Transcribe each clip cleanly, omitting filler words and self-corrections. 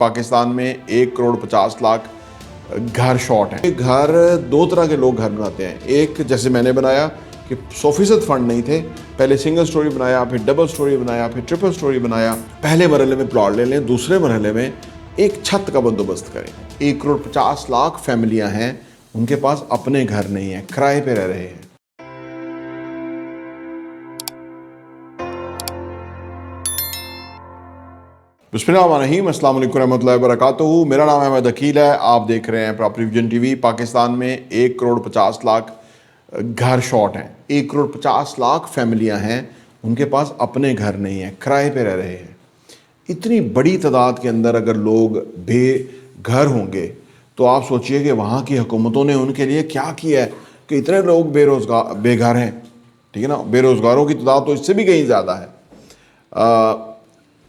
پاکستان میں 1,50,00,000 گھر شارٹ ہیں۔ گھر دو طرح کے لوگ گھر بناتے ہیں، ایک جیسے میں نے بنایا کہ 100% فنڈ نہیں تھے، پہلے سنگل سٹوری بنایا، پھر ڈبل سٹوری بنایا، پھر ٹرپل سٹوری بنایا۔ پہلے مرحلے میں پلاٹ لے لیں، دوسرے مرحلے میں ایک چھت کا بندوبست کریں۔ 1,50,00,000 فیملیاں ہیں، ان کے پاس اپنے گھر نہیں ہیں، کرائے پہ رہ رہے ہیں۔ بسم اللہ الرحمن الرحیم، السلام علیکم ورحمۃ اللہ وبرکاتہ۔ میرا نام احمد عقیل ہے، آپ دیکھ رہے ہیں property vision T V. Pakistan میں 1,50,00,000 گھر شارٹ ہیں، 1,50,00,000 فیملیاں ہیں، ان کے پاس اپنے گھر نہیں ہیں، کرائے پہ رہ رہے ہیں۔ اتنی بڑی تعداد کے اندر اگر لوگ بے گھر ہوں گے تو آپ سوچئے کہ وہاں کی حکومتوں نے ان کے لیے کیا کیا ہے کہ اتنے لوگ بے گھر ہیں، ٹھیک ہے نا۔ بے روزگاروں کی تعداد تو اس سے بھی کہیں زیادہ ہے۔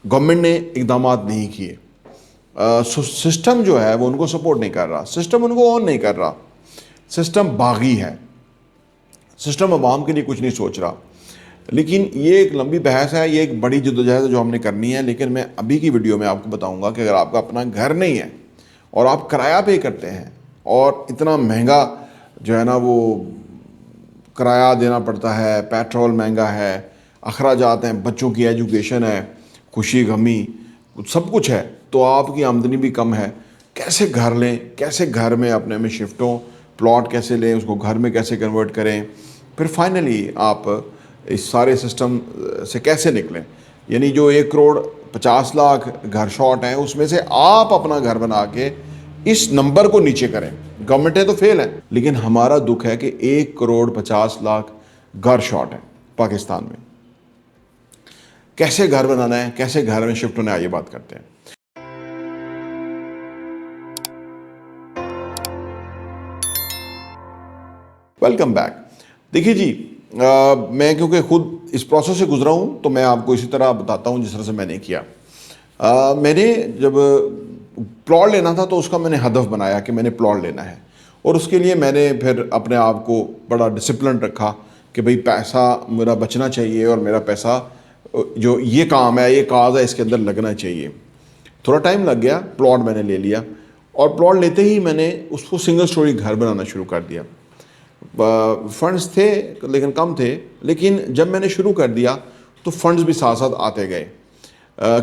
گورنمنٹ نے اقدامات نہیں کیے، سسٹم جو ہے وہ ان کو سپورٹ نہیں کر رہا، سسٹم ان کو اون نہیں کر رہا، سسٹم باغی ہے، سسٹم عوام کے لیے کچھ نہیں سوچ رہا۔ لیکن یہ ایک لمبی بحث ہے، یہ ایک بڑی جدوجہد ہے جو ہم نے کرنی ہے۔ لیکن میں ابھی کی ویڈیو میں آپ کو بتاؤں گا کہ اگر آپ کا اپنا گھر نہیں ہے اور آپ کرایہ پے کرتے ہیں اور اتنا مہنگا جو ہے نا وہ کرایہ دینا پڑتا ہے، پیٹرول مہنگا ہے، اخراجات ہیں، بچوں کی ایجوکیشن ہے، خوشی غمی سب کچھ ہے، تو آپ کی آمدنی بھی کم ہے، کیسے گھر لیں، کیسے گھر میں اپنے میں شفٹ ہوں، پلاٹ کیسے لیں، اس کو گھر میں کیسے کنورٹ کریں، پھر فائنلی آپ اس سارے سسٹم سے کیسے نکلیں۔ یعنی جو 1,50,00,000 گھر شارٹ ہیں اس میں سے آپ اپنا گھر بنا کے اس نمبر کو نیچے کریں۔ گورنمنٹیں تو فیل ہیں، لیکن ہمارا دکھ ہے کہ 1,50,00,000 گھر شارٹ ہیں پاکستان میں۔ کیسے گھر بنانا ہے، کیسے گھر میں شفٹ ہونا ہے، یہ بات کرتے ہیں۔ Welcome back. دیکھیے جی، میں کیونکہ خود اس پروسیس سے گزرا ہوں تو میں آپ کو اسی طرح بتاتا ہوں جس طرح سے میں نے کیا۔ میں نے جب پلاٹ لینا تھا تو اس کا میں نے ہدف بنایا کہ میں نے پلاٹ لینا ہے، اور اس کے لیے میں نے پھر اپنے آپ کو بڑا ڈسپلن رکھا کہ بھئی پیسہ میرا بچنا چاہیے، اور میرا پیسہ جو یہ کام ہے، یہ کاز ہے، اس کے اندر لگنا چاہیے۔ تھوڑا ٹائم لگ گیا، پلاٹ میں نے لے لیا، اور پلاٹ لیتے ہی میں نے اس کو سنگل سٹوری گھر بنانا شروع کر دیا۔ فنڈز تھے لیکن کم تھے، لیکن جب میں نے شروع کر دیا تو فنڈز بھی ساتھ ساتھ آتے گئے،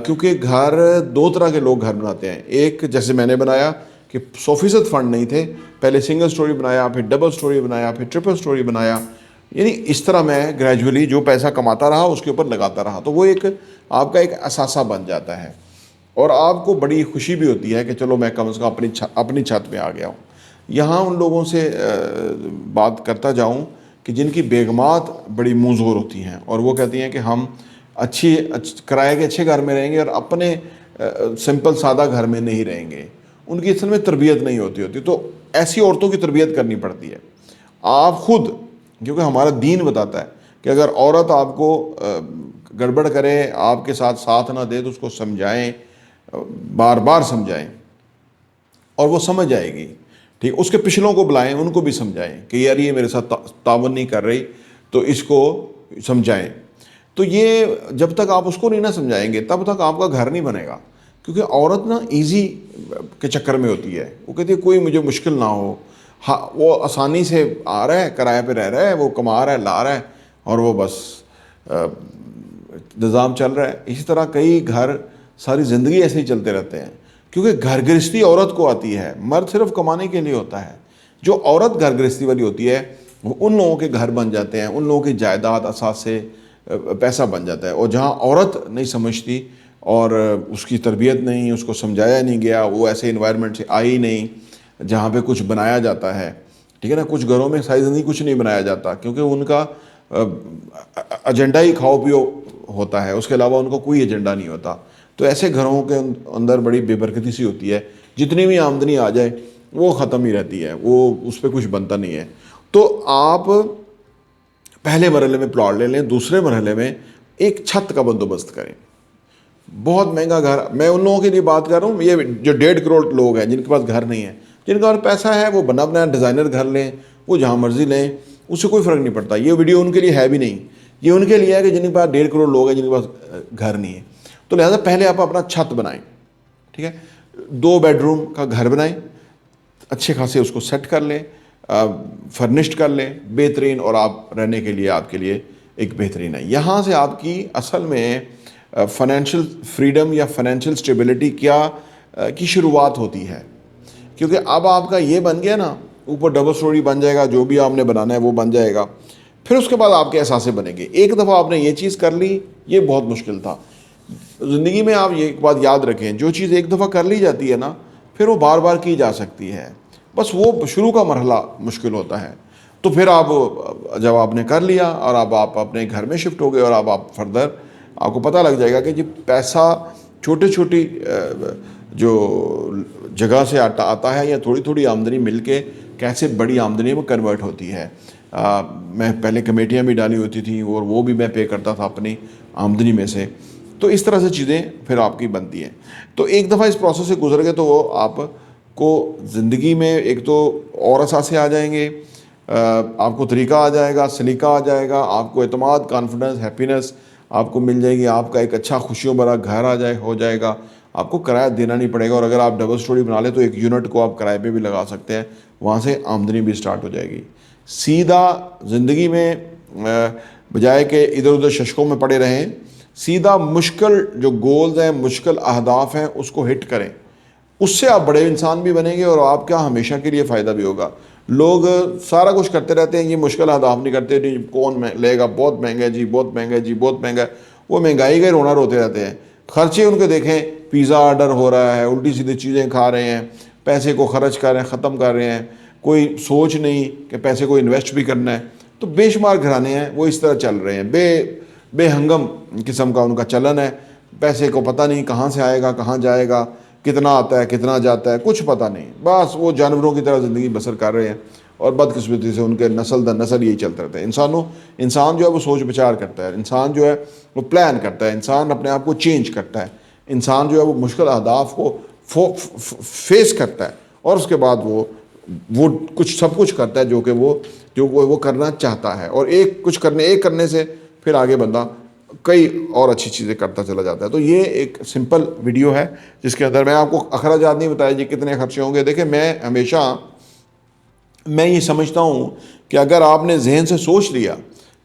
کیونکہ گھر دو طرح کے لوگ گھر بناتے ہیں، ایک جیسے میں نے بنایا کہ 100% فنڈ نہیں تھے، پہلے سنگل سٹوری بنایا، پھر ڈبل سٹوری بنایا، پھر ٹرپل سٹوری بنایا۔ یعنی اس طرح میں گریجولی جو پیسہ کماتا رہا اس کے اوپر لگاتا رہا، تو وہ ایک آپ کا ایک اثاثہ بن جاتا ہے، اور آپ کو بڑی خوشی بھی ہوتی ہے کہ چلو میں کم از کم اپنی چھت پہ آ گیا ہوں۔ یہاں ان لوگوں سے بات کرتا جاؤں کہ جن کی بیگمات بڑی منہ زور ہوتی ہیں، اور وہ کہتی ہیں کہ ہم کرائے کے اچھے گھر میں رہیں گے اور اپنے سمپل سادہ گھر میں نہیں رہیں گے، ان کی اصل میں تربیت نہیں ہوتی، تو ایسی عورتوں کی تربیت کرنی پڑتی ہے۔ آپ خود، کیونکہ ہمارا دین بتاتا ہے کہ اگر عورت آپ کو گڑبڑ کرے، آپ کے ساتھ نہ دے، تو اس کو سمجھائیں، بار بار سمجھائیں، اور وہ سمجھ جائے گی، ٹھیک۔ اس کے پچھلوں کو بلائیں، ان کو بھی سمجھائیں کہ یار یہ میرے ساتھ تعاون نہیں کر رہی، تو اس کو سمجھائیں۔ تو یہ جب تک آپ اس کو نہیں نہ سمجھائیں گے تب تک آپ کا گھر نہیں بنے گا، کیونکہ عورت نا ایزی کے چکر میں ہوتی ہے، وہ کہتی ہے کوئی مجھے مشکل نہ ہو، ہاں وہ آسانی سے آ رہا ہے، کرائے پہ رہ رہا ہے، وہ کما رہا ہے، لا رہا ہے، اور وہ بس نظام چل رہا ہے۔ اسی طرح کئی گھر ساری زندگی ایسے ہی چلتے رہتے ہیں، کیونکہ گھر گرہستی عورت کو آتی ہے، مرد صرف کمانے کے لیے ہوتا ہے۔ جو عورت گھر گرہستی والی ہوتی ہے وہ ان لوگوں کے گھر بن جاتے ہیں، ان لوگوں کی جائیداد اثاثے پیسہ بن جاتا ہے۔ اور جہاں عورت نہیں سمجھتی اور اس کی تربیت نہیں، اس کو سمجھایا نہیں گیا، وہ ایسے انوائرمنٹ سے آئی نہیں جہاں پہ کچھ بنایا جاتا ہے، ٹھیک ہے نا۔ کچھ گھروں میں ساری زندگی کچھ نہیں بنایا جاتا، کیونکہ ان کا ایجنڈا ہی کھاؤ پیو ہوتا ہے، اس کے علاوہ ان کو کوئی ایجنڈا نہیں ہوتا۔ تو ایسے گھروں کے اندر بڑی بے برکتی سی ہوتی ہے، جتنی بھی آمدنی آ جائے وہ ختم ہی رہتی ہے، وہ اس پہ کچھ بنتا نہیں ہے۔ تو آپ پہلے مرحلے میں پلاٹ لے لیں، دوسرے مرحلے میں ایک چھت کا بندوبست کریں۔ بہت مہنگا گھر، میں ان لوگوں کے لیے بات کر رہا ہوں، یہ جو 1.5 کروڑ لوگ ہیں جن کے پاس گھر نہیں ہے، جن کے پاس پیسہ ہے وہ بنا بنایا ڈیزائنر گھر لیں، وہ جہاں مرضی لیں، اس سے کوئی فرق نہیں پڑتا۔ یہ ویڈیو ان کے لیے ہے بھی نہیں، یہ ان کے لیے ہے کہ جن کے پاس 1.5 کروڑ لوگ ہیں جن کے پاس گھر نہیں ہے۔ تو لہٰذا پہلے آپ اپنا چھت بنائیں، ٹھیک ہے۔ 2 بیڈروم کا گھر بنائیں، اچھے خاصے اس کو سیٹ کر لیں، فرنشڈ کر لیں بہترین، اور آپ رہنے کے لیے آپ کے لیے ایک بہترین ہے. یہاں سے آپ کی اصل میں فائنینشیل فریڈم یا فائنینشیل اسٹیبلٹی کی شروعات ہوتی ہے. کیونکہ اب آپ کا یہ بن گیا نا، اوپر ڈبل سٹوری بن جائے گا، جو بھی آپ نے بنانا ہے وہ بن جائے گا. پھر اس کے بعد آپ کے احساسے بنیں گے. ایک دفعہ آپ نے یہ چیز کر لی، یہ بہت مشکل تھا. زندگی میں آپ یہ ایک بات یاد رکھیں، جو چیز ایک دفعہ کر لی جاتی ہے نا، پھر وہ بار بار کی جا سکتی ہے. بس وہ شروع کا مرحلہ مشکل ہوتا ہے. تو پھر آپ جب آپ نے کر لیا اور اب آپ اپنے گھر میں شفٹ ہو گئے، اور اب آپ فردر آپ کو پتہ لگ جائے گا کہ جی پیسہ چھوٹی چھوٹی جو جگہ سے آتا ہے، یا تھوڑی تھوڑی آمدنی مل کے کیسے بڑی آمدنی میں کنورٹ ہوتی ہے. میں پہلے کمیٹیاں بھی ڈالی ہوتی تھیں، اور وہ بھی میں پے کرتا تھا اپنی آمدنی میں سے. تو اس طرح سے چیزیں پھر آپ کی بنتی ہیں. تو ایک دفعہ اس پروسیس سے گزر گئے تو وہ آپ کو زندگی میں ایک تو اور اثاثے آ جائیں گے، آپ کو طریقہ آ جائے گا، سلیقہ آ جائے گا، آپ کو اعتماد، کانفیڈنس، ہیپینس آپ کو مل جائے گی، آپ کا ایک اچھا خوشیوں بھرا گھر ہو جائے گا، آپ کو کرایہ دینا نہیں پڑے گا. اور اگر آپ ڈبل سٹوری بنا لیں تو ایک یونٹ کو آپ کرائے پہ بھی لگا سکتے ہیں، وہاں سے آمدنی بھی سٹارٹ ہو جائے گی. سیدھا زندگی میں بجائے کہ ادھر ادھر ششکوں میں پڑے رہیں، سیدھا مشکل جو گولز ہیں، مشکل اہداف ہیں، اس کو ہٹ کریں. اس سے آپ بڑے انسان بھی بنیں گے، اور آپ کا ہمیشہ کے لیے فائدہ بھی ہوگا. لوگ سارا کچھ کرتے رہتے ہیں، یہ مشکل اہداف نہیں کرتے. جی کون لے گا، بہت مہنگا ہے جی، بہت مہنگا ہے جی، بہت مہنگا ہے. وہ مہنگائی کا رونا روتے رہتے ہیں. خرچے ان کے دیکھیں، پیزا آرڈر ہو رہا ہے، الٹی سیدھی چیزیں کھا رہے ہیں، پیسے کو خرچ کر رہے ہیں، ختم کر رہے ہیں. کوئی سوچ نہیں کہ پیسے کو انویسٹ بھی کرنا ہے. تو بے شمار گھرانے ہیں وہ اس طرح چل رہے ہیں، بے ہنگم قسم کا ان کا چلن ہے. پیسے کو پتہ نہیں کہاں سے آئے گا، کہاں جائے گا، کتنا آتا ہے کتنا جاتا ہے، کچھ پتہ نہیں. بس وہ جانوروں کی طرح زندگی بسر کر رہے ہیں، اور بدقسمتی سے ان کے نسل در نسل یہی چلتے رہتے ہیں. انسان جو ہے وہ سوچ بچار کرتا ہے، انسان جو ہے وہ پلان کرتا ہے، انسان اپنے آپ کو چینج کرتا ہے، انسان جو ہے وہ مشکل اہداف کو فیس کرتا ہے، اور اس کے بعد وہ سب کچھ کرتا ہے جو وہ کرنا چاہتا ہے. اور ایک کرنے سے پھر آگے بندہ کئی اور اچھی چیزیں کرتا چلا جاتا ہے. تو یہ ایک سمپل ویڈیو ہے جس کے اندر میں آپ کو اخراجات نہیں بتایا جی کتنے خرچے ہوں گے. دیکھیں میں یہ سمجھتا ہوں کہ اگر آپ نے ذہن سے سوچ لیا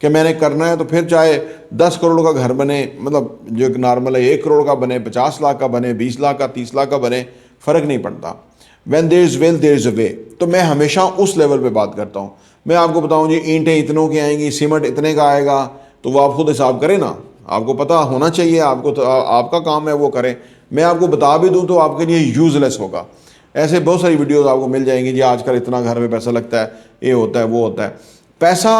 کہ میں نے کرنا ہے، تو پھر چاہے 10 کروڑ کا گھر بنے، مطلب جو ایک نارمل ہے 1 کروڑ کا بنے، 50 لاکھ کا بنے، 20 لاکھ کا، 30 لاکھ کا بنے، فرق نہیں پڑتا. when there is will there is a way. تو میں ہمیشہ اس لیول پہ بات کرتا ہوں. میں آپ کو بتاؤں جی اینٹیں اتنوں کی آئیں گی، سیمنٹ اتنے کا آئے گا، تو وہ آپ خود حساب کریں نا. آپ کو پتہ ہونا چاہیے، آپ کا کام ہے وہ کریں. میں آپ کو بتا بھی دوں تو آپ کے لیے یوز لیس ہوگا. ایسے بہت ساری ویڈیوز آپ کو مل جائیں گی، جی آج کل اتنا گھر میں پیسہ لگتا ہے، یہ ہوتا ہے وہ ہوتا ہے. پیسہ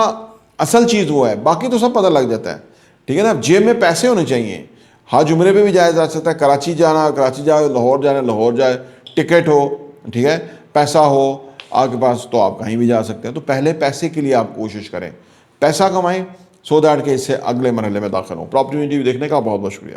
اصل چیز وہ ہے، باقی تو سب پتہ لگ جاتا ہے. ٹھیک ہے نا. جیب میں پیسے ہونے چاہیے. حج عمرے پہ بھی جایا جا سکتا ہے. کراچی جائے، لاہور جائے، ٹکٹ ہو، ٹھیک ہے، پیسہ ہو آپ کے پاس تو آپ کہیں بھی جا سکتے ہیں. تو پہلے پیسے کے لیے آپ کوشش کریں، پیسہ کمائیں، سو دیٹ کہ اس سے اگلے مرحلے میں داخل ہوں. پراپرٹی دیکھنے کا بہت بہت شکریہ.